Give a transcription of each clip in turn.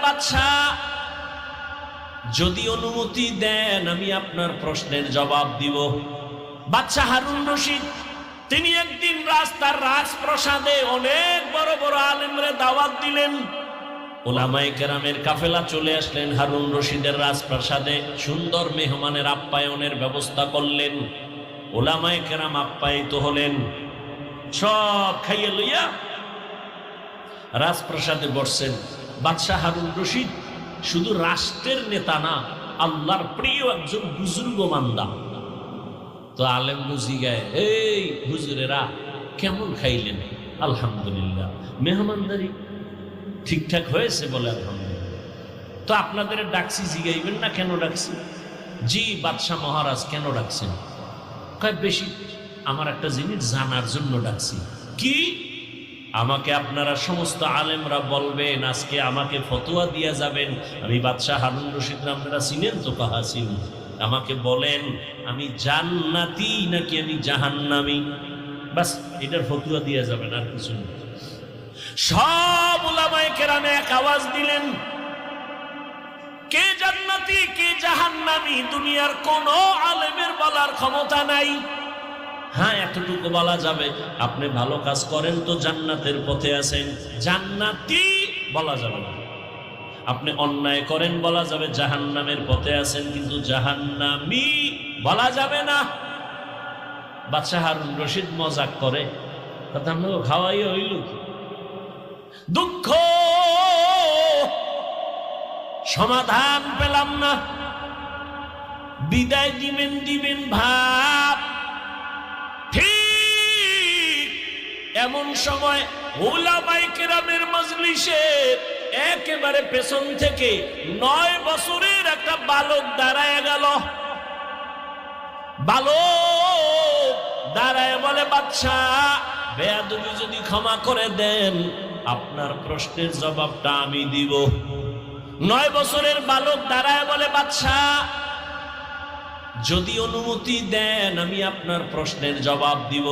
বাদশাহ, যদি অনুমতি দেন আমি আপনার প্রশ্নের জবাব দিব। বাদশাহ হারুন রশিদ তিনি একদিন রাস্তার রাজপ্রাসাদে অনেক বড় বড় আলেমরে দাওয়াত দিলেন। উলামায়ে কেরামের কাফেলা চলে আসলেন হারুন রশিদের রাজপ্রাসাদে, সুন্দর মেহমানের আপ্যায়নের ব্যবস্থা করলেন। উলামায়ে কেরাম আপ্যায়িত হলেন, সব খাইয়ে লইয়া রাজপ্রাসাদে বসছেন। বাদশাহ হারুন রশিদ শুধু রাষ্ট্রের নেতা না, আল্লাহর প্রিয় একজন বুজুর্গ বান্দা। তো আলেম বুঝি গায়ে, এই হুজুরেরা কেমন খাইলেন? আলহামদুলিল্লাহ। মেহমানদারি ঠিকঠাক হয়েছে? বলে আলহামদুলিল্লাহ। তো আপনাদের ডাকছি, জিগাইবেন না কেন ডাকছি? জি বাদশাহ মহারাজ, কেন ডাকছেন? কয় বেশি আমার একটা জিনিস জানার জন্য ডাকছি। কি? আমাকে আপনারা সমস্ত আলেমরা বলবেন, আজকে আমাকে ফতোয়া দিয়া যাবেন। আমি বাদশাহ হারুন রশিদ, আপনারা চিনেন তো? কাহা চিনি। আমাকে বলেন আমি জান্নাতি নাকি আমি জাহান্নামী, বাস এটার ফতোয়া দিয়া যাবেন, আর কিছু না। সব উলামায়ে কেরামে এক আওয়াজ দিলেন, কে জান্নাতি কে জাহান্নামী দুনিয়ার কোন আলেমের বলার ক্ষমতা নাই। হ্যাঁ, এতটুকু বলা যাবে, আপনি ভালো কাজ করেন তো জান্নাতের পথে আছেন, জান্নাতি বলা যাবে না। আপনি অন্যায় করেন বলা যাবে জাহান্নামের পথে আছেন, কিন্তু জাহান্নামী বলা যাবে না। বাদশাহ হারুন রশিদ মজাক করে, কথা আমরা খাওয়াই হইল কি? দুঃখ, সমাধান পেলাম না। বিদায় দিবেন ভাব। ঠিক এমন সময় উলামায়ে কেরামের মজলিসে একেবারে পেছন থেকে 9 বছরের একটা বালক দাঁড়ায় গেল। বালক দাঁড়ায় বলে, বাদশাহ বেয়াদবি যদি ক্ষমা করে দেন আপনার প্রশ্নের জবাবটা আমি দিব। 9 বছরের বালক দাঁড়ায় বলে, বাদশাহ যদি অনুমতি দেন আমি আপনার প্রশ্নের জবাব দিব।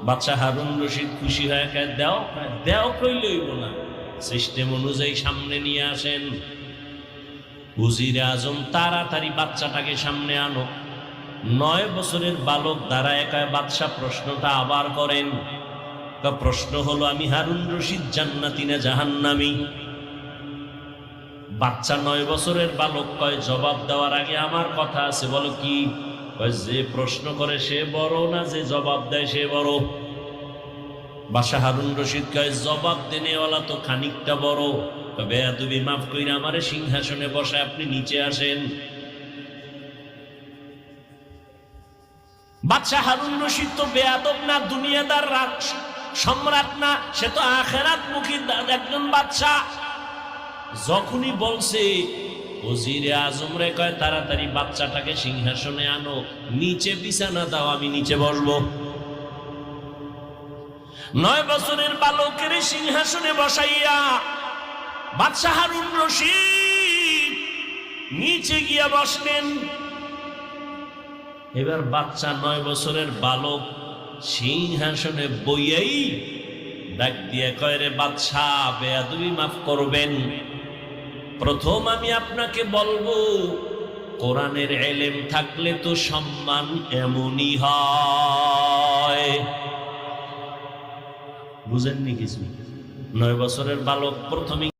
বাদশাহ হারুন রশিদ খুশি হয়ে কয়, দেও। দেও কইলইব না, সিস্টেম অনুযায়ী সামনে নিয়ে আসেন। উজিরে আজম তাড়াতাড়ি বাচ্চাটাকে সামনে আনো। 9 বছরের বালক দাঁড়ায় কয়, বাদশাহ প্রশ্নটা আবার করেন। প্রশ্ন হলো, আমি হারুন রশিদ জান্নাতি না জাহান্নামী? বাচ্চা 9 বছরের বালক কয়, জবাব দেওয়ার আগে আমার কথা আছে। বলো কি? যে প্রশ্ন করে সে বড় না যে জবাব দেয় সে বড়? বাদশাহ হারুন রশিদ কয়, জবাব দেনেওয়ালা তো খানিকটা বড়। বেয়াদবি মাফ কইরা আমারে সিংহাসনে বসায় আপনি নিচে আসেন। বাদশাহ হারুন রশিদ তো বেয়াদব না, দুনিয়াদার সম্রাট না, সে তো আখিরাত মুখী একজন বাদশাহ। যখনই বলছে ওজিরে আজম রে কয়, তাড়াতাড়ি বাচ্চাটাকে সিংহাসনে আনো, নিচে বিছানা দাও, আমি নিচে বসবো। 9 বছরের বালকের সিংহাসনে বসাইয়া বাদশাহ হারুন রশিদ নিচে গিয়া বসলেন। এবার বাচ্চা 9 বছরের বালক সিংহাসনে বইয়াই ডাক দিয়ে কয়, রে বাদশাহ বেয়াদবি মাফ করবেন। প্রথম আমি আপনাকে বলবো, কোরআনের ইলম থাকলে তো সম্মান এমনই হয়। বুঝেননি কিছু? 9 বছরের বালক প্রথমে